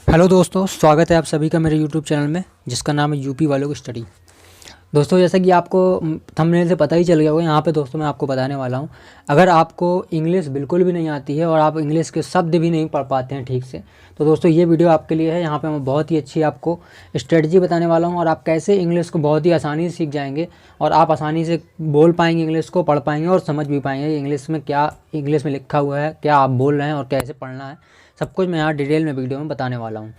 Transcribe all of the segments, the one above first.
Hello दोस्तों, स्वागत है आप सभी का मेरे यूट्यूब चैनल में जिसका नाम है यूपी वालों की स्टडी। दोस्तों, जैसा कि आपको थंबनेल से पता ही चल गया होगा, यहाँ पे दोस्तों मैं आपको बताने वाला हूँ। अगर आपको इंग्लिश बिल्कुल भी नहीं आती है और आप इंग्लिश के शब्द भी नहीं पढ़ पाते हैं ठीक से, तो दोस्तों ये वीडियो आपके लिए है। यहाँ पे मैं बहुत ही अच्छी आपको स्ट्रेटजी बताने वाला हूँ और आप कैसे इंग्लिश को बहुत ही आसानी से सीख जाएंगे और आप आसानी से बोल पाएंगे, इंग्लिश को पढ़ पाएंगे और समझ भी पाएंगे इंग्लिश में क्या इंग्लिश में लिखा हुआ है, क्या आप बोल रहे हैं और कैसे पढ़ना है। सब कुछ मैं यहाँ डिटेल में वीडियो में बताने वाला हूँ।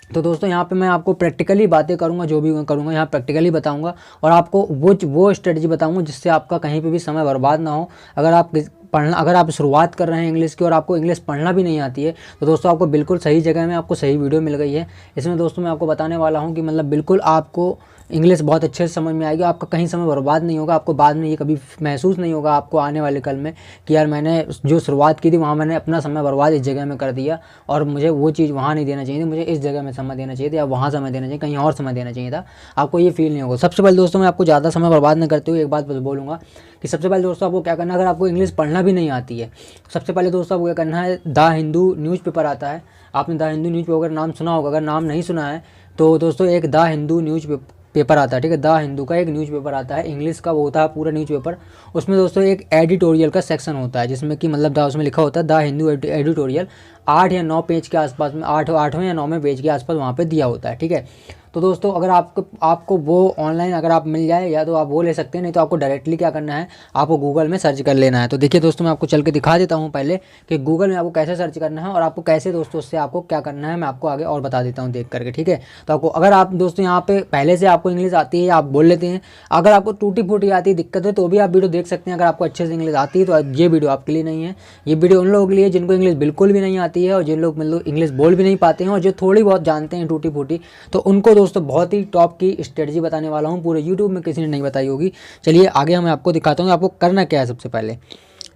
तो दोस्तों यहाँ पे मैं आपको प्रैक्टिकली बातें करूँगा, जो भी मैं करूँगा यहाँ प्रैक्टिकली बताऊँगा और आपको वो स्ट्रेटजी बताऊँगा जिससे आपका कहीं पे भी समय बर्बाद ना हो। अगर आप शुरुआत कर रहे हैं इंग्लिश की और आपको इंग्लिश पढ़ना भी नहीं आती है, तो दोस्तों आपको बिल्कुल सही जगह में आपको सही वीडियो मिल गई है। इसमें दोस्तों मैं आपको बताने वाला हूँ कि मतलब बिल्कुल आपको इंग्लिश बहुत अच्छे से समझ में आएगी, आपका कहीं समय बर्बाद नहीं होगा, आपको बाद में ये कभी महसूस नहीं होगा आपको आने वाले कल में कि यार मैंने जो शुरुआत की थी वहाँ मैंने अपना समय बर्बाद इस जगह में कर दिया और मुझे वो चीज़ वहाँ नहीं देना चाहिए थी, मुझे इस जगह में समय देना चाहिए था या वहाँ समय देना चाहिए, कहीं और समय देना चाहिए था। आपको ये फील नहीं होगा। सबसे पहले दोस्तों मैं आपको ज़्यादा समय बर्बाद नहीं करते हुए एक बात बोलूँगा कि सबसे पहले दोस्तों आपको क्या करना है। अगर आपको इंग्लिश पढ़ना भी नहीं आती है, सबसे पहले दोस्तों आपको क्या करना है, द हिंदू न्यूज़पेपर आता है, आपने द हिंदू न्यूज़पेपर का नाम सुना होगा। अगर नाम नहीं सुना है तो दोस्तों एक द हिंदू पेपर आता है, ठीक है। द हिंदू का एक न्यूज़पेपर आता है, इंग्लिश का वो होता है पूरा न्यूज़पेपर। उसमें दोस्तों एक एडिटोरियल का सेक्शन होता है जिसमें कि मतलब उसमें लिखा होता है द हिंदू एडिटोरियल। 8 या 9 पेज के आसपास में, 8वें या 9वें पेज के आसपास वहाँ पे दिया होता है, ठीक है। तो दोस्तों अगर आपको वो ऑनलाइन अगर आप मिल जाए या तो आप वो ले सकते हैं, नहीं तो आपको डायरेक्टली क्या करना है, आपको गूगल में सर्च कर लेना है। तो देखिए दोस्तों मैं आपको चल के दिखा देता हूँ पहले कि गूगल में आपको कैसे सर्च करना है और आपको कैसे दोस्तों उससे आपको क्या करना है, मैं आपको आगे और बता देता हूँ देख करके, ठीक है। तो आपको अगर आप दोस्तों यहाँ पे पहले से आपको इंग्लिश आती है, आप बोल लेते हैं, अगर आपको टूटी फूटी आती है, दिक्कत है, तो भी आप वीडियो देख सकते हैं। अगर आपको अच्छे से इंग्लिश आती है तो ये वीडियो आपके लिए नहीं है। ये वीडियो उन लोगों के लिए जिनको इंग्लिश बिल्कुल भी नहीं आती है और जिन लोग मतलब इंग्लिश बोल भी नहीं पाते हैं और जो थोड़ी बहुत जानते हैं टूटी फूटी, तो उनको दोस्तों बहुत ही टॉप की स्ट्रेटजी बताने वाला हूँ, पूरे यूट्यूब में किसी ने नहीं बताई होगी। चलिए आगे मैं आपको दिखाता हूँ आपको करना क्या है। सबसे पहले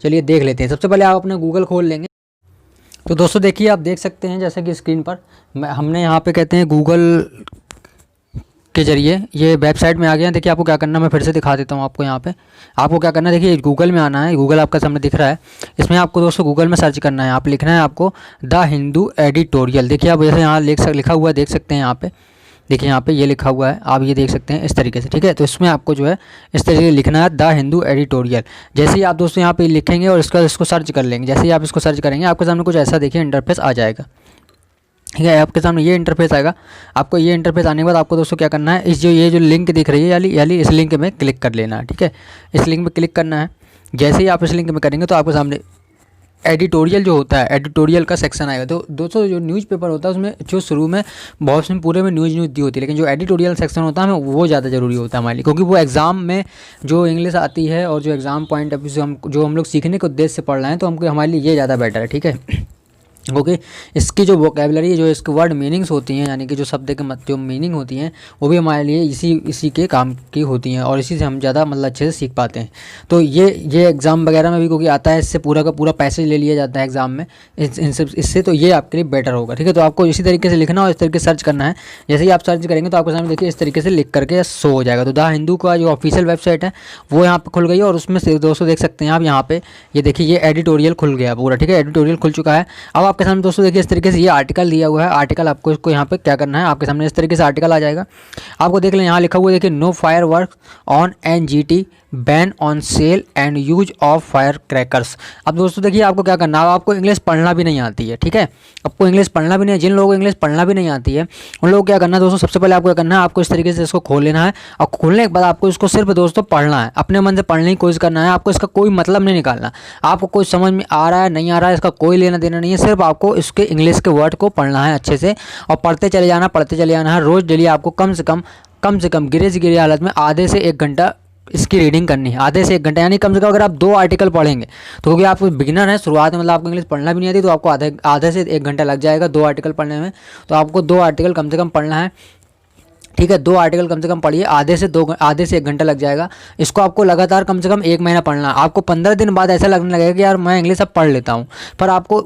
चलिए देख लेते हैं। सबसे पहले आप अपना गूगल खोल लेंगे। तो दोस्तों देखिए आप देख सकते हैं जैसे कि स्क्रीन पर हमने यहाँ पे कहते हैं गूगल के जरिए ये वेबसाइट में आ गया। देखिए आपको क्या करना है, मैं फिर से दिखा देता हूँ आपको। यहाँ पे आपको क्या करना है, देखिए गूगल में आना है, गूगल आपका सामने दिख रहा है, इसमें आपको दोस्तों गूगल में सर्च करना है। आप लिखना है आपको द हिंदू एडिटोरियल। देखिए आप जैसे यहाँ लिखा हुआ है, देख सकते हैं यहाँ पे, देखिए यहाँ पे ये लिखा हुआ है, आप ये देख सकते हैं इस तरीके से, ठीक है। तो इसमें आपको जो है इस तरीके से लिखना है द हिंदू एडिटोरियल। जैसे ही आप दोस्तों यहाँ पे लिखेंगे और इसको सर्च कर लेंगे, जैसे ही आप इसको सर्च करेंगे आपके सामने कुछ ऐसा देखिए इंटरफेस आ जाएगा, ठीक है। आपके सामने ये इंटरफेस आएगा। आपको ये इंटरफेस आने के बाद आपको दोस्तों क्या करना है, ये जो लिंक दिख रही है यानी इस लिंक में क्लिक कर लेना है, ठीक है। इस लिंक में क्लिक करना है। जैसे ही आप इस लिंक में करेंगे तो आपके सामने एडिटोरियल जो होता है, एडिटोरियल का सेक्शन आएगा। तो दोस्तों जो न्यूज़पेपर होता है उसमें जो शुरू में बहुत से पूरे में न्यूज़ दी होती है, लेकिन जो एडिटोरियल सेक्शन होता है हमें वो ज़्यादा ज़रूरी होता है हमारे लिए, क्योंकि वो एग्ज़ाम में जो इंग्लिश आती है और जो एग्ज़ाम पॉइंट ऑफ व्यू से हम लोग सीखने के उद्देश्य से पढ़ रहे हैं, तो हमको हमारे लिए ये ज़्यादा बेटर है, ठीक है। क्योंकि इसकी जो वोकेबलरी जो इसके वर्ड मीनिंग्स होती हैं, यानी कि जो शब्द के जो मीनिंग होती हैं, वो भी हमारे लिए इसी के काम की होती हैं और इसी से हम ज़्यादा मतलब अच्छे से सीख पाते हैं। तो ये एग्ज़ाम वगैरह में भी क्योंकि आता है, इससे पूरा का पूरा पैसेज ले लिया जाता है एग्ज़ाम में इससे, तो ये आपके लिए बेटर होगा, ठीक है। तो आपको इसी तरीके से लिखना और इस तरीके से सर्च करना है। जैसे ही आप सर्च करेंगे तो आपके सामने देखिए इस तरीके से लिख करके शो हो जाएगा। तो द हिंदू का जो ऑफिशियल वेबसाइट है वो यहाँ पे खुल गई है और उसमें से दोस्तों देख सकते हैं आप यहाँ पे, ये देखिए ये एडिटोरियल खुल गया पूरा, ठीक है। एडिटोरियल खुल चुका है। अब आपके सामने दोस्तों देखिए इस तरीके से ये आर्टिकल दिया हुआ है। आर्टिकल आपको इसको यहाँ पे क्या करना है, आपके सामने इस तरीके से आर्टिकल आ जाएगा। आपको देख लें यहाँ लिखा हुआ है, देखिए no fire work on NGT, ban on sale and use of fire crackers. अब दोस्तों देखिए आपको क्या करना है, आपको इंग्लिश पढ़ना भी नहीं आती है, ठीक है। आपको इंग्लिश पढ़ना भी नहीं है, जिन लोगों को इंग्लिश पढ़ना भी नहीं आती है उन लोगों को क्या करना है दोस्तों, सबसे पहले आपको क्या करना है, आपको इस तरीके से इसको खोल लेना है और खोलने के बाद आपको इसको सिर्फ दोस्तों पढ़ना है, अपने मन से पढ़ने की कोशिश करना है। आपको इसका कोई मतलब नहीं निकालना, आपको कोई समझ में आ रहा है नहीं आ रहा है इसका कोई लेना देना नहीं है, सिर्फ आपको इसके इंग्लिश के वर्ड को पढ़ना है अच्छे से और पढ़ते चले जाना है। रोज़ डेली आपको कम से कम गिरे हालत में आधे से 1 घंटा इसकी रीडिंग करनी है, आधे से 1 घंटा, यानी कम से कम अगर आप 2 आर्टिकल पढ़ेंगे तो, क्योंकि आप बिगिनर हैं शुरुआत में, मतलब आपको इंग्लिश पढ़ना भी नहीं आती, तो आपको आधे से 1 घंटा लग जाएगा 2 आर्टिकल पढ़ने में। तो आपको 2 आर्टिकल कम से कम पढ़ना है। ठीक है, 2 आर्टिकल कम से कम पढ़िए, आधे से 1 घंटा लग जाएगा। इसको आपको लगातार कम से कम 1 महीना पढ़ना है। आपको 15 दिन बाद ऐसा लगने लगेगा कि यार मैं इंग्लिश अब पढ़ लेता हूँ, पर आपको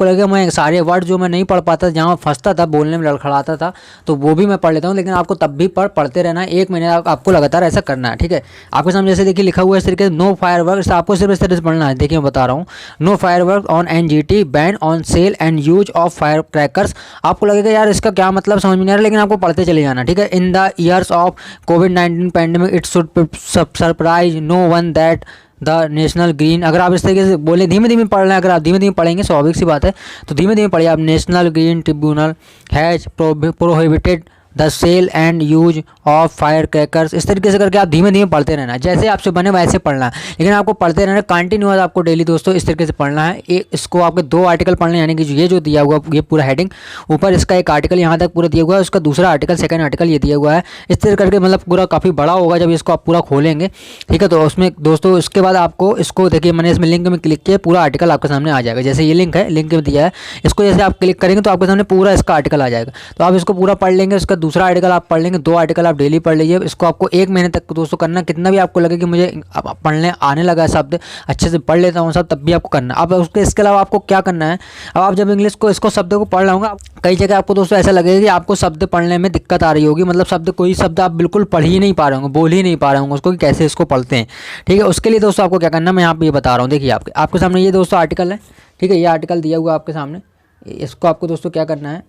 लगेगा मैं सारे वर्ड जो मैं नहीं पढ़ पाता, जहाँ फंसता था, बोलने में लड़खड़ाता था, तो वो भी मैं पढ़ लेता हूँ। लेकिन आपको तब भी पढ़ते रहना है, 1 महीने आपको लगातार ऐसा करना है। ठीक है, आपके सामने जैसे देखिए लिखा हुआ है इस तरीके से, नो फायरवर्क्स, आपको सिर्फ इस तरह से पढ़ना है। देखिए मैं बता रहा हूँ, no firework on NGT, ban on sale and use of fire crackers. आपको लगेगा यार इसका क्या मतलब समझ में नहीं आ रहा, लेकिन आपको पढ़ते चले जाना। ठीक है, इन द ईयर्स ऑफ कोविड-19 pandemic it should surprise no one that the national green, अगर आप इस तरीके से बोले, धीमे धीमे पढ़ना है। अगर आप धीमे धीमे पढ़ेंगे, स्वाभाविक सी बात है, तो धीमे धीमे पढ़िए आप। National green tribunal has prohibited the sale and use of fire crackers. इस तरीके से करके आप धीमे धीमे पढ़ते रहना है, जैसे आपसे बने वैसे पढ़ना है, लेकिन आपको पढ़ते रहना है कंटिन्यूअस, आपको डेली दोस्तों इस तरीके से पढ़ना है। इसको आपके 2 आर्टिकल पढ़ने, यानी कि ये जो दिया हुआ ये पूरा हेडिंग, ऊपर इसका एक आर्टिकल यहाँ तक पूरा दिया हुआ है, उसका दूसरा आर्टिकल, सेकंड आर्टिकल ये दिया हुआ है। इस तरह करके मतलब पूरा काफ़ी बड़ा होगा जब इसको आप पूरा खोलेंगे। ठीक है, तो उसमें दोस्तों उसके बाद आपको इसको देखिए, मैंने इसमें लिंक में क्लिक किया, पूरा आर्टिकल आपके सामने आ जाएगा। जैसे ये लिंक है, लिंक में दिया है, इसको जैसे आप क्लिक करेंगे तो आपके सामने पूरा इसका आर्टिकल आ जाएगा। तो आप इसको पूरा पढ़ लेंगे, उसका दूसरा आर्टिकल आप लेंगे, 2 आर्टिकल आप डेली पढ़ लीजिए। इसको आपको 1 महीने तक दोस्तों करना। कितना भी आपको लगे कि मुझे पढ़ने आने लगा है, शब्द अच्छे से पढ़ लेता हूँ सब, तब भी आपको करना। अब उसके इसके अलावा आपको क्या करना है, अब आप जब इंग्लिश को इसको शब्द को पढ़ रहे होंगे, कई जगह आपको दोस्तों ऐसा लगेगा कि आपको शब्द पढ़ने में दिक्कत आ रही होगी, मतलब कोई शब्द आप बिल्कुल पढ़ ही नहीं पा रहे होंगे, बोल ही नहीं पा रहे होंगे उसको, कि कैसे इसको पढ़ते हैं। ठीक है, उसके लिए दोस्तों आपको क्या करना है, मैं यहाँ पे ये बता रहा हूँ। देखिए आपके सामने ये दोस्तों आर्टिकल है। ठीक है, ये आर्टिकल दिया हुआ आपके सामने, इसको आपको दोस्तों क्या करना है,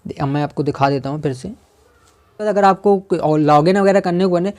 अब मैं आपको दिखा देता हूँ फिर से। अगर आपको लॉगिन वगैरह करने को बने,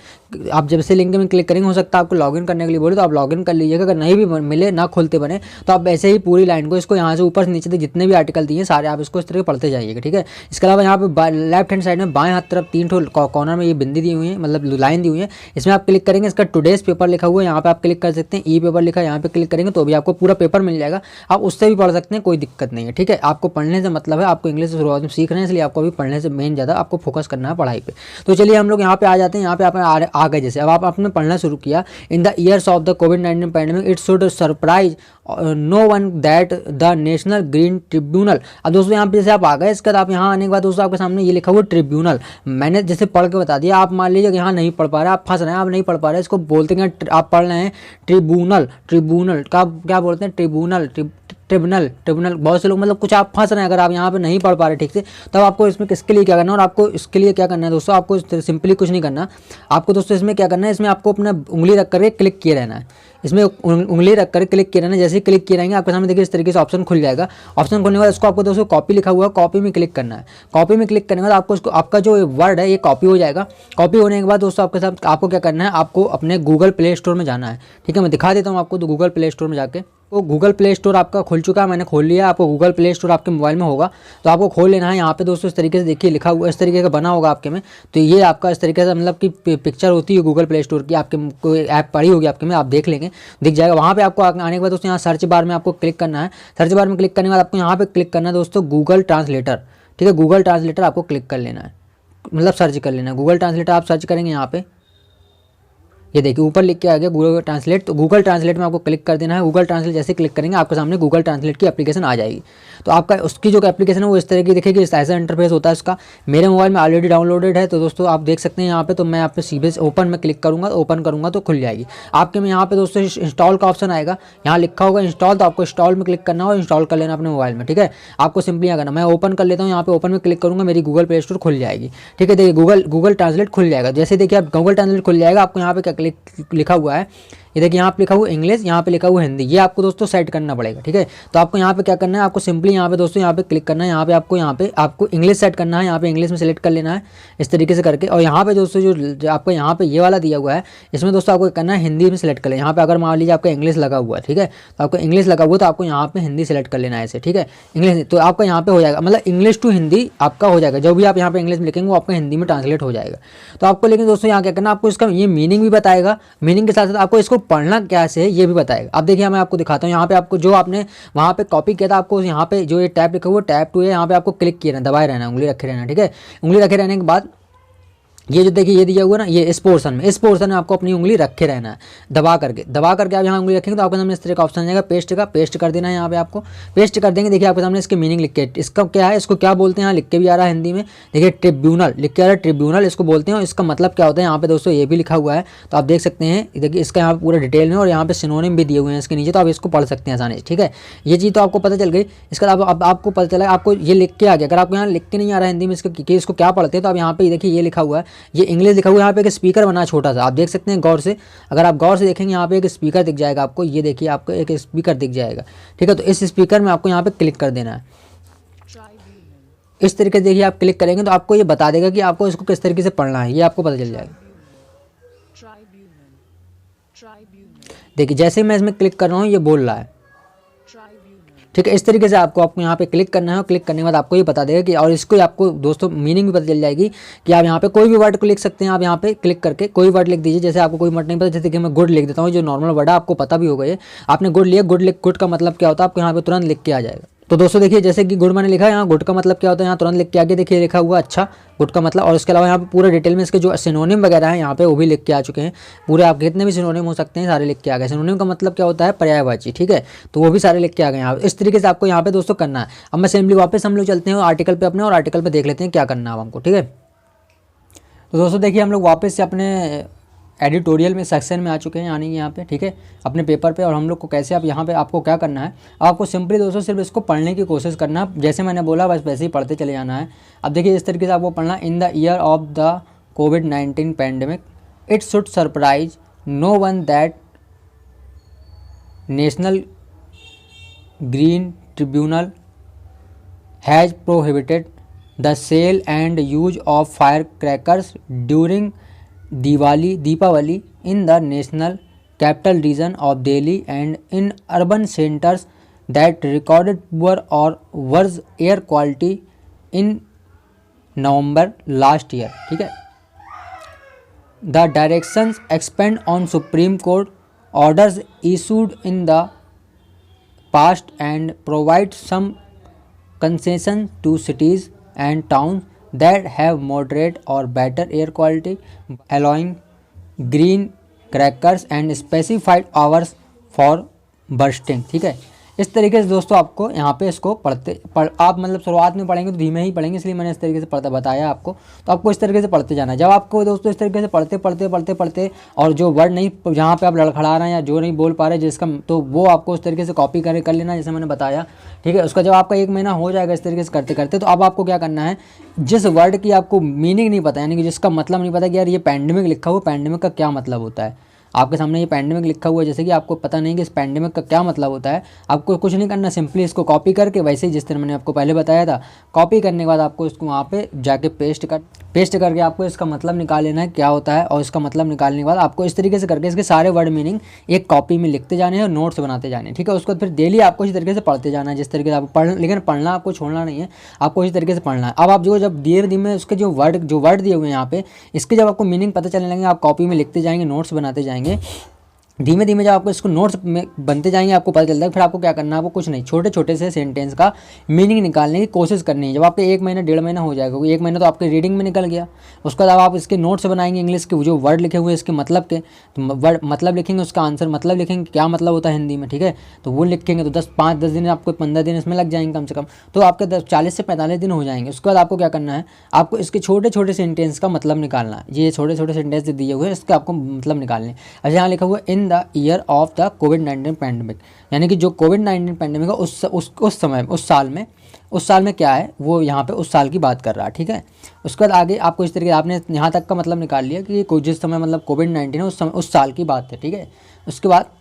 आप जब से लिंक में क्लिक करेंगे, हो सकता है आपको लॉगिन करने के लिए बोले, तो आप लॉगिन कर लीजिएगा। अगर नहीं भी मिले, ना खोलते बने, तो आप ऐसे ही पूरी लाइन को, इसको यहाँ से ऊपर से नीचे तक जितने भी आर्टिकल दिए सारे आप इसको इस तरह पढ़ते जाइएगा। ठीक है, इसके अलावा यहाँ पे लेफ्ट हैंड साइड में बाएं हाथ तरफ 3 कॉर्नर में ये बिंदी दी हुई है, मतलब लाइन दी हुई है, इसमें आप क्लिक करेंगे, इसका टुडेज पेपर लिखा हुआ है, यहाँ पे आप क्लिक कर सकते हैं। ई पेपर लिखा है, यहाँ पे क्लिक करेंगे तो भी आपको पूरा पेपर मिल जाएगा, आप उससे भी पढ़ सकते हैं, कोई दिक्कत नहीं है। ठीक है, आपको पढ़ने से मतलब है, आपको इंग्लिश शुरुआत में सीख रहे हैं, इसलिए आपको अभी पढ़ने से मेन ज़्यादा आपको फोकस करना है पढ़ाई पे। तो चलिए हम लोग यहाँ पे आ जाते हैं। यहाँ पे आप आ गए, जैसे अब आपने पढ़ना शुरू किया, in the years of the कोविड-19 pandemic it should surprise no one that the national green tribunal. अब दोस्तों यहाँ पे जैसे आप आ गए, इसके बाद आप यहाँ आने के बाद दोस्तों आपके सामने ये लिखा हुआ ट्रिब्यूनल, मैंने जैसे पढ़ के बता दिया। आप मान लीजिए यहाँ नहीं पढ़ पा रहे, आप फंस रहे हैं, आप नहीं पढ़ पा रहे, इसको बोलते हैं, आप पढ़ रहे हैं ट्रिब्यूनल का क्या बोलते हैं, ट्रिब्यूनल। बहुत से लोग मतलब कुछ आप फंस रहे हैं, अगर आप यहाँ पे नहीं पढ़ पा रहे ठीक से, तब आपको इसमें किसके लिए क्या करना है, और आपको इसके लिए क्या करना है दोस्तों, आपको सिंपली कुछ नहीं करना। आपको दोस्तों इसमें क्या करना है, इसमें आपको अपना उंगली रख करके क्लिक किए रहना है, इसमें उंगली रख कर क्लिक किए रहना है। जैसे ही क्लिक किए रहेंगे आपके सामने देखिए इस तरीके से ऑप्शन खुल जाएगा। ऑप्शन खुलने के बाद इसको आपको दोस्तों कॉपी लिखा हुआ है, कॉपी में क्लिक करना है। कॉपी में क्लिक करने के बाद आपको इसको, आपका जो वर्ड है ये कॉपी हो जाएगा। कॉपी होने के बाद दोस्तों आपके साथ आपको क्या करना है, आपको अपने गूगल प्ले स्टोर में जाना है। ठीक है, मैं दिखा देता हूँ आपको। तो गूगल प्ले स्टोर में जाके, तो गूगल प्ले स्टोर आपका खुल चुका है, मैंने खोल लिया। आपको गूगल प्ले स्टोर आपके मोबाइल में होगा, तो आपको खोल लेना है। यहाँ पे दोस्तों इस तरीके से देखिए लिखा हुआ, इस तरीके का बना होगा आपके में। तो ये आपका इस तरीके से मतलब कि पिक्चर होती है गूगल प्ले स्टोर की, आपके कोई ऐप पड़ी होगी आपके में, आप देख लेंगे, दिख जाएगा। वहाँ पे आपको आने के बाद दोस्तों यहाँ सर्च बार में आपको क्लिक करना है। सर्च बार में क्लिक करने के बाद आपको यहाँ पे क्लिक करना है दोस्तों गूगल ट्रांसलेटर। ठीक है, गूगल ट्रांसलेटर आपको क्लिक कर लेना है, मतलब सर्च कर लेना है गूगल ट्रांसलेटर। आप सर्च करेंगे यहाँ पे, ये देखिए ऊपर लिख के आ गया गूगल ट्रांसलेट। तो गूगल ट्रांसलेट में आपको क्लिक कर देना है। गूगल ट्रांसलेट जैसे क्लिक करेंगे आपके सामने गूगल ट्रांसलेट की एप्लीकेशन आ जाएगी। तो आपका उसकी जो एप्लीकेशन है वो इस तरह की दिखेगी, ऐसा इंटरफेस होता है इसका। मेरे मोबाइल में ऑलरेडी डाउनलोडेड है, तो दोस्तों आप देख सकते हैं यहाँ पे। तो मैं यहाँ पे सीधे ओपन में क्लिक करूँगा, ओपन करूँगा तो खुल जाएगी आपके में। यहाँ पे दोस्तों इंस्टॉल का ऑप्शन आएगा, यहाँ लिखा होगा इंस्टॉल, तो आपको इंस्टॉल में क्लिक करना और इंस्टॉल कर लेना अपने मोबाइल में। ठीक है, आपको सिंपली यहाँ करना, मैं ओपन कर लेता हूँ। यहाँ पे ओपन में क्लिक करूँगा, मेरी गूगल प्ले स्टोर खुल जाएगी। ठीक है, देखिए गूगल ट्रांसलेट खुल जाएगा। जैसे देखिए आप गूगल ट्रांसलेट खुल जाएगा, आपको यहाँ पे क्या लिखा हुआ है, ये देखिए यहाँ पे लिखा हुआ इंग्लिश, यहाँ पे लिखा हुआ हिंदी, ये आपको दोस्तों सेट करना पड़ेगा। ठीक है, तो आपको यहाँ पे क्या करना है, आपको सिंपली यहाँ पे दोस्तों यहाँ पे क्लिक करना है। यहाँ पे आपको इंग्लिश सेट करना है, यहाँ पे इंग्लिश में सेलेक्ट कर लेना है इस तरीके से करके। और यहाँ पे दोस्तों जो आपको यहाँ पे ये वाला दिया हुआ है, इसमें दोस्तों आपको करना है हिंदी में सेलेक्ट कर लेना। यहाँ पे अगर मान लीजिए आपका इंग्लिश लगा हुआ है, ठीक है, तो आपको इंग्लिश लगा हुआ, तो आपको यहाँ पे हिंदी सेलेक्ट कर लेना है ऐसे। ठीक है, इंग्लिश, तो आपका यहाँ पे हो जाएगा, मतलब इंग्लिश टू हिंदी आपका हो जाएगा। जो भी आप यहाँ पे इंग्लिश में लिखेंगे वो आपका हिंदी में ट्रांसलेट हो जाएगा। तो आपको लेकिन दोस्तों यहाँ क्या करना, आपको इसका ये मीनिंग भी बताएगा, मीनिंग के साथ साथ आपको इसको पढ़ना कैसे है ये भी बताएगा। अब देखिए मैं आपको दिखाता हूँ। यहाँ पे आपको जो आपने वहाँ पे कॉपी किया था, आपको यहाँ पे जो ये टैब लिखा हुआ टैब 2 है, यहाँ पे आपको क्लिक किया रहना, दबाए रहना, उंगली रखे रहना। ठीक है, उंगली रखे रहने के बाद ये जो देखिए ये दिया हुआ ना, ये इस पोर्शन में आपको अपनी उंगली रखे रहना है, दबा करके आप यहाँ उंगली रखेंगे तो आपके सामने इस तरह का ऑप्शन आएगा पेस्ट कर देना है। यहाँ पे आपको पेस्ट कर देंगे। देखिए आपके सामने इसके मीनिंग लिख के, इसका क्या है, इसको क्या बोलते हैं, यहाँ लिख के भी आ रहा है हिंदी में। देखिए ट्रिब्यूनल लिख के आ रहा है, ट्रिब्यूनल इसको बोलते हैं। और इसका मतलब क्या होता है यहाँ पे दोस्तों ये भी लिखा हुआ है, तो आप देख सकते हैं। देखिए इसका यहाँ पे पूरा डिटेल में, और यहाँ पे सिनोनिम भी दिए हुए हैं इसके नीचे, तो आप इसको पढ़ सकते हैं आसानी से। ठीक है, ये चीज़ तो आपको पता चल गई। इसका अब आपको पता चला, आपको ये लिख के आ गया। अगर आपको यहाँ लिख के नहीं आ रहा है हिंदी में इसको क्या पढ़ते हैं, तो आप यहाँ पे देखिए ये लिखा हुआ है, ये इंग्लिश लिखा हुआ है। यहाँ पे एक स्पीकर बना छोटा सा, आप देख सकते हैं गौर से। अगर आप गौर से देखेंगे यहाँ पे एक स्पीकर दिख जाएगा आपको, ये देखिए आपको एक स्पीकर दिख जाएगा। ठीक है, तो इस स्पीकर में आपको यहाँ पे क्लिक कर देना है। इस तरीके से देखिए आप क्लिक करेंगे तो आपको ये बता देगा कि आपको इसको किस तरीके से पढ़ना है, ये आपको पता चल जाएगा। देखिए जैसे मैं इसमें क्लिक कर रहा हूँ ये बोल रहा है। ठीक है, इस तरीके से आपको यहाँ पे क्लिक करना है, और क्लिक करने के बाद आपको ये बता देगा कि, और इसको आपको दोस्तों मीनिंग भी पता चल जाएगी कि आप यहाँ पे कोई भी वर्ड को लिख सकते हैं। आप यहाँ पे क्लिक करके कोई वर्ड लिख दीजिए। जैसे आपको कोई वर्ड नहीं पता, जैसे कि मैं गुड लिख देता हूँ, जो नॉर्मल वर्ड है आपको पता भी होगा। ये आपने गुड लिया, गुड का मतलब क्या होता है आपको यहाँ पे तुरंत लिख के आ जाएगा। तो दोस्तों देखिए जैसे कि गुड मैंने लिखा है, यहाँ गुड का मतलब क्या होता है यहाँ तुरंत लिख के आगे देखिए लिखा हुआ अच्छा गुड का मतलब। और इसके अलावा यहाँ पे पूरा डिटेल में इसके जो सिनोनिम वगैरह हैं यहाँ पे वो भी लिख के आ चुके हैं पूरे। आप कितने भी सिनोनिम हो सकते हैं सारे लिख के आ गए। सिनोनिम का मतलब क्या होता है, पर्यायवाची। ठीक है, तो वो भी सारे लिख के आ गए यहाँ। इस तरीके से आपको यहाँ पे दोस्तों करना है। अब मैं सिंपली वापस हम लोग चलते हैं आर्टिकल पे अपने, और आर्टिकल पे देख लेते हैं क्या करना है हमको। ठीक है, तो दोस्तों देखिए हम लोग वापस से अपने एडिटोरियल में सेक्शन में आ चुके हैं, यानी यहाँ पे। ठीक है, अपने पेपर पे। और हम लोग को कैसे, आप यहाँ पे आपको क्या करना है, आपको सिंपली दोस्तों सिर्फ इसको पढ़ने की कोशिश करना है। जैसे मैंने बोला बस वैसे ही पढ़ते चले जाना है। अब देखिए इस तरीके से आपको पढ़ना, in the year of the कोविड-19 pandemic it should surprise no one that national green tribunal has prohibited the sale and use of fire crackers during Deepavali in the national capital region of Delhi and in urban centers that recorded poor or worse air quality in November last year. ठीक है, the directions expand on Supreme Court orders issued in the past and provide some concession to cities and towns that have moderate or better air quality, allowing green crackers and specified hours for bursting. ठीक है, इस तरीके से दोस्तों आपको यहाँ पे इसको आप मतलब शुरुआत में पढ़ेंगे तो धीमे ही पढ़ेंगे, इसलिए मैंने इस तरीके से बताया आपको। तो आपको इस तरीके से पढ़ते जाना है। जब आपको दोस्तों इस तरीके से पढ़ते और जो वर्ड नहीं, जहाँ पे आप लड़खड़ा रहे हैं या जो नहीं बोल पा रहे जिसका, तो वो आपको उस तरीके से कॉपी कर लेना जैसे मैंने बताया। ठीक है, उसका जब आपका 1 महीना हो जाएगा इस तरीके से करते करते, तो अब आपको क्या करना है, जिस वर्ड की आपको मीनिंग नहीं पता, यानी कि जिसका मतलब नहीं पता कि यार ये पैंडेमिक लिखा हुआ, पैंडेमिक का क्या मतलब होता है, आपके सामने ये पैंडेमिक लिखा हुआ है, जैसे कि आपको पता नहीं कि इस पैंडेमिक का क्या मतलब होता है, आपको कुछ नहीं करना, सिंपली इसको कॉपी करके वैसे ही जिस तरह मैंने आपको पहले बताया था, कॉपी करने के बाद आपको इसको वहाँ पे जाके पेस्ट करके आपको इसका मतलब निकाल लेना है क्या होता है। और इसका मतलब निकालने के बाद आपको इस तरीके से करके इसके सारे वर्ड मीनिंग एक कॉपी में लिखते जाने हैं और नोट्स बनाते जाने हैं। ठीक है, उसको फिर डेली आपको इसी तरीके से पढ़ते जाना है, जिस तरीके से आपको लेकिन पढ़ना आपको छोड़ना नहीं है, आपको इसी तरीके से पढ़ना है। अब आप जब धीरे धीरे उसके जो वर्ड दिए हुए हैं यहाँ पे, इसके जब आपको मीनिंग पता चलने लगेंगे, आप कॉपी में लिखते जाएंगे, नोट्स बनाते जाएंगे। धीमे धीमे जब आपको इसको नोट्स में बनते जाएंगे आपको पता चलता है। फिर आपको क्या करना है, आपको कुछ नहीं, छोटे छोटे से सेंटेंस का मीनिंग निकालने की कोशिश करनी है। जब आपके 1 महीना 1.5 महीना हो जाएगा, क्योंकि 1 महीना तो आपके रीडिंग में निकल गया, उसके बाद आप इसके नोट्स बनाएंगे इंग्लिश के, जो वर्ड लिखे हुए इसके मतलब के, तो वर्ड मतलब लिखेंगे, उसका आंसर मतलब लिखेंगे, क्या मतलब होता है हिंदी में। ठीक है, तो वो लिखेंगे तो 5-10 दिन, आपको 15 दिन इसमें लग जाएंगे कम से कम, तो आपके 40 से 45 दिन हो जाएंगे। उसके बाद आपको क्या करना है, आपको इसके छोटे छोटे सेंटेंस का मतलब निकालना है। ये छोटे छोटे सेंटेंस दिए हुए हैं, इसका आपको मतलब निकालने। अच्छा, यहाँ लिखा हुआ इन द ईयर ऑफ द कोविड-19 पैंडेमिक, यानी कि जो कोविड-19 पैंडेमिक है उस समय उस साल में क्या है वो यहाँ पे उस साल की बात कर रहा है। ठीक है, उसके बाद आगे आपको इस तरीके आपने यहाँ तक का मतलब निकाल लिया कि कोई जिस समय मतलब कोविड-19 है उस साल की बात है। ठीक है, उसके बाद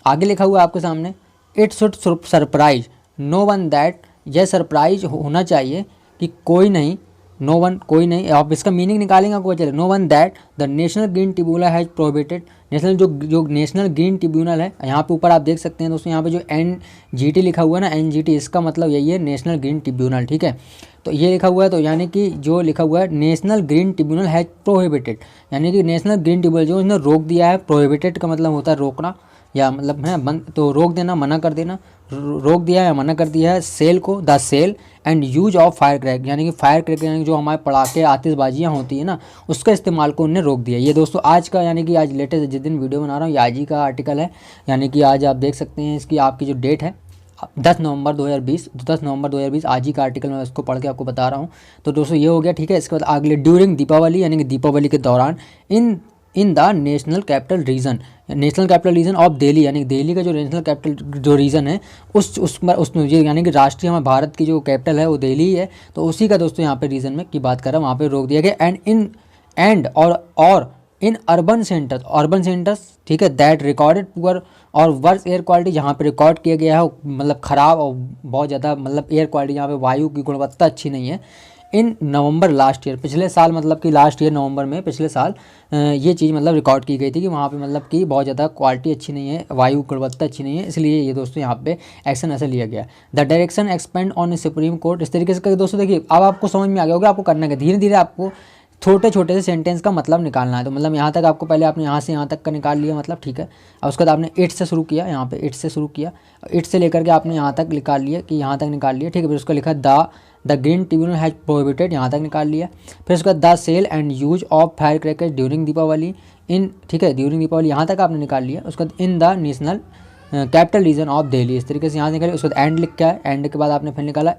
आगे लिखा हुआ है आपके सामने, it should surprise no one that, यह सरप्राइज होना चाहिए कि कोई नहीं, नो वन कोई नहीं। आप इसका मीनिंग निकालेंगे आपको चले, no one that the national green tribunal has prohibited, national जो नेशनल ग्रीन ट्रिब्यूनल है, यहाँ पे ऊपर आप देख सकते हैं दोस्तों, यहाँ पे जो NGT लिखा हुआ है ना, NGT, इसका मतलब यही है, नेशनल ग्रीन ट्रिब्यूनल। ठीक है, तो ये लिखा हुआ है, तो यानी कि जो लिखा हुआ है national green tribunal has prohibited, यानी कि नेशनल ग्रीन ट्रिब्यूनल जो इसने रोक दिया है, प्रोहिबिटेड का मतलब होता है रोकना या मतलब है बंद, तो रोक देना, मना कर देना, रोक दिया या मना कर दिया है सेल को, the sale and use of fire crack, यानी कि फायर क्रैक यानी कि जो हमारे पटाखे आतिशबाजियाँ होती है ना उसका इस्तेमाल को उन्होंने रोक दिया। ये दोस्तों आज का यानी कि आज लेटेस्ट जिस दिन वीडियो बना रहा हूँ ये आज ही का आर्टिकल है, यानी कि आज आप देख सकते हैं इसकी आपकी जो डेट है 10 नवंबर 2020, 10 नवंबर 2020 आज ही का आर्टिकल मैं उसको पढ़ के आपको बता रहा हूँ। तो दोस्तों ये हो गया, ठीक है। इसके बाद अगले ड्यूरिंग दीपावली, यानी कि दीपावली के दौरान in the national capital region, national capital region of Delhi, यानी दिल्ली का जो नेशनल कैपिटल जो रीजन है उस यानी कि राष्ट्रीय हमारे भारत की जो कैपिटल है वो दिल्ली है, तो उसी का दोस्तों यहाँ पे रीजन में की बात कर रहा हूँ, वहाँ पे रोक दिया गया। एंड और इन अर्बन सेंटर्स, ठीक है, दैट रिकॉर्डेड पुअर और वर्स एयर क्वालिटी, जहाँ पे रिकॉर्ड किया गया है मतलब ख़राब और बहुत ज़्यादा मतलब एयर क्वालिटी, जहाँ पे वायु की गुणवत्ता अच्छी नहीं है। इन नवंबर लास्ट ईयर, पिछले साल मतलब कि लास्ट ईयर नवंबर में पिछले साल ये चीज़ मतलब रिकॉर्ड की गई थी कि वहाँ पे मतलब कि बहुत ज़्यादा क्वालिटी अच्छी नहीं है, वायु गुणवत्ता अच्छी नहीं है, इसलिए ये दोस्तों यहाँ पे एक्शन ऐसा लिया गया। The direction expand on supreme court, इस तरीके से करके दोस्तों देखिए अब आपको समझ में आ गया होगा आपको करना क्या, धीरे धीरे आपको छोटे छोटे से सेंटेंस का मतलब निकालना है। तो मतलब यहाँ तक आपको पहले आपने यहाँ से यहाँ तक का निकाल लिया मतलब, ठीक है। अब उसके बाद आपने इट से शुरू किया, यहाँ पे इट से शुरू किया, इट से लेकर के आपने यहाँ तक निकाल लिया कि यहाँ तक निकाल लिया, ठीक है। फिर उसका लिखा the green tribunal has prohibited, यहाँ तक निकाल लिया। फिर उसके बाद the sale and use of fire crackers during Deepavali in, ठीक है, ड्यूरिंग दीपावली यहाँ तक आपने निकाल लिया। उसके बाद in the national capital region of Delhi, इस तरीके से यहाँ निकालिए। उसके बाद एंड लिख के है, एंड के बाद आपने फिर निकाला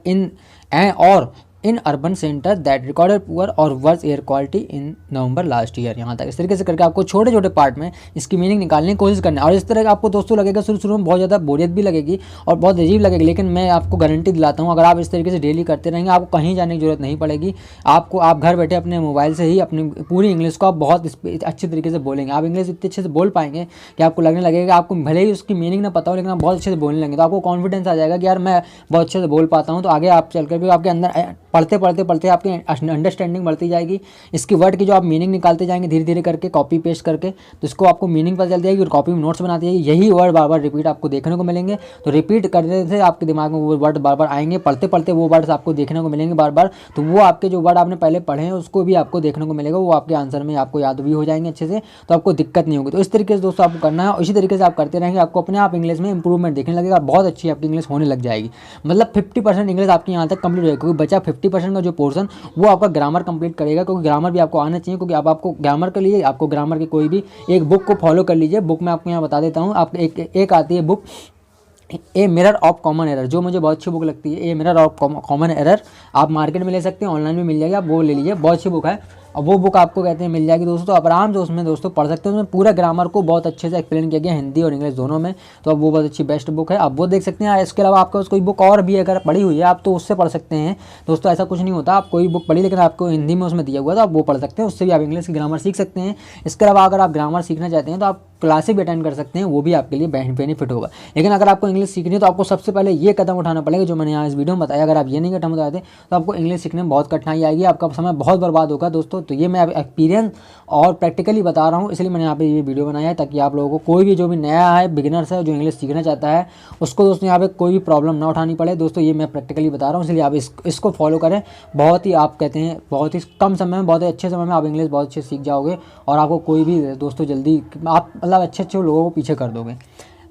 in urban centre that recorded poor और worse air quality in November last year, यहाँ तक। इस तरीके से करके आपको छोटे छोटे पार्ट में इसकी मीनिंग निकालने की कोशिश करना है। और इस तरह का आपको दोस्तों लगेगा शुरू में बहुत ज़्यादा बोरियत भी लगेगी और बहुत अजीब लगेगी, लेकिन मैं आपको गारंटी दिलाता हूँ अगर आप इस तरीके से डेली करते रहेंगे आपको कहीं जाने की जरूरत नहीं पड़ेगी। आप घर बैठे अपने मोबाइल से ही अपनी पूरी इंग्लिश को आप बहुत अच्छे तरीके से बोलेंगे। आप इंग्लिश इतने अच्छे से बोल पाएंगे कि आपको लगने लगेगा, आपको भले ही उसकी मीनिंग ना पता हो लेकिन आप बहुत अच्छे से बोलने लगेंगे, तो आपको कॉन्फिडेंस आ जाएगा कि यार मैं बहुत अच्छे से बोल पाता हूँ। तो आगे आप चल कर भी आपके अंदर पढ़ते पढ़ते आपकी अंडरस्टैंडिंग बढ़ती जाएगी, इसकी वर्ड की जो आप मीनिंग निकालते जाएंगे धीरे धीरे करके कॉपी पेस्ट करके, तो इसको आपको मीनिंग पता चल जाएगी और कॉपी में नोट्स बनाती जाएगी। यही वर्ड बार बार रिपीट आपको देखने को मिलेंगे, तो रिपीट करने से आपके दिमाग में वो वर्ड बार बार आएंगे, पढ़ते पढ़ते वो वर्ड्स आपको देखने को मिलेंगे बार बार, तो वो आपके जो वर्ड आपने पहले पढ़े हैं उसको भी आपको देखने को मिलेगा, वो आपके आंसर में आपको याद भी हो जाएंगे अच्छे से, तो आपको दिक्कत नहीं होगी। तो इस तरीके से दोस्तों आपको करना है और इसी तरीके से आप करते रहेंगे, आपको अपने आप इंग्लिश में इंप्रूवमेंट देखने लगेगा, बहुत अच्छी आपकी इंग्लिश होने लग जाएगी। मतलब 50% इंग्लिश आपकी यहाँ तक कंप्लीट हो जाएगी, क्योंकि बचा 50% का जो पोर्सन वो आपका ग्रामर कंप्लीट करेगा, क्योंकि ग्रामर भी आपको आना चाहिए। क्योंकि अब आपको ग्रामर के लिए आपको ग्रामर की कोई भी एक बुक को फॉलो कर लीजिए। बुक मैं आपको यहाँ बता देता हूँ, आप एक आती है book a mirror of common error, जो मुझे बहुत अच्छी बुक लगती है। A mirror of common error आप मार्केट में ले सकते हैं, ऑनलाइन भी मिल जाएगी, आप वो ले लीजिए, बहुत अच्छी बुक है। और वो बुक आपको कहते हैं मिल जाएगी दोस्तों, तो आप आराम से उसमें दोस्तों पढ़ सकते हैं। उसमें पूरा ग्रामर को बहुत अच्छे से एक्सप्लेन किया गया हिंदी और इंग्लिश दोनों में, तो अब वो बहुत अच्छी बेस्ट बुक है, आप वो देख सकते हैं। इसके अलावा आपका कोई बुक और भी अगर पढ़ी हुई है आप तो उससे पढ़ सकते हैं दोस्तों, ऐसा कुछ नहीं होता। आप कोई बुक पढ़ी लेकिन आपको हिंदी में उसमें दिया हुआ तो आप वो पढ़ सकते हैं, उससे भी आप इंग्लिश की ग्रामर सीख सकते हैं। इसके अलावा अगर आप ग्रामर सीखना चाहते हैं तो आप क्लासेस भी अटेंड कर सकते हैं, वो भी आपके लिए बेनिफिट होगा। लेकिन अगर आपको इंग्लिश सीखनी है तो आपको सबसे पहले ये कदम उठाना पड़ेगा जो मैंने यहाँ इस वीडियो में बताया। अगर आप ये नहीं कदम उठाते तो आपको इंग्लिश सीखने में बहुत कठिनाई आएगी, आपका समय बहुत बर्बाद होगा दोस्तों। तो ये मैं एक्सपीरियंस और प्रैक्टिकली बता रहा हूँ, इसलिए मैंने यहाँ पे ये वीडियो बनाया है, ताकि आप लोगों को कोई भी जो भी नया है बिगिनर्स है जो इंग्लिश सीखना चाहता है उसको दोस्तों यहाँ पे कोई भी प्रॉब्लम ना उठानी पड़े दोस्तों। ये मैं प्रैक्टिकली बता रहा हूँ, इसलिए आप इसको फॉलो करें। बहुत ही आप कहते हैं बहुत ही कम समय में, बहुत ही अच्छे समय में आप इंग्लिश बहुत अच्छे सीख जाओगे और आपको कोई भी दोस्तों जल्दी आप मतलब अच्छे लोगों को पीछे कर दोगे।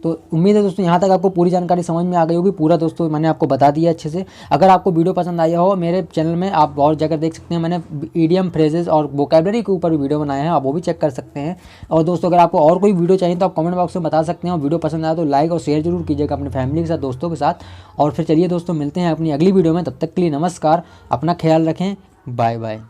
तो उम्मीद है दोस्तों यहाँ तक आपको पूरी जानकारी समझ में आ गई होगी। पूरा दोस्तों मैंने आपको बता दिया अच्छे से। अगर आपको वीडियो पसंद आया हो, मेरे चैनल में आप और जगह देख सकते हैं, मैंने ईडियम फ्रेजेस और वोकैबुलरी के ऊपर भी वीडियो बनाए हैं, आप वो भी चेक कर सकते हैं। और दोस्तों अगर आपको और कोई वीडियो चाहिए तो आप कमेंट बॉक्स में बता सकते हैं, और वीडियो पसंद आया तो लाइक और शेयर जरूर कीजिएगा अपनी फैमिली के साथ, दोस्तों के साथ। और फिर चलिए दोस्तों मिलते हैं अपनी अगली वीडियो में, तब तक के लिए नमस्कार, अपना ख्याल रखें, बाय बाय।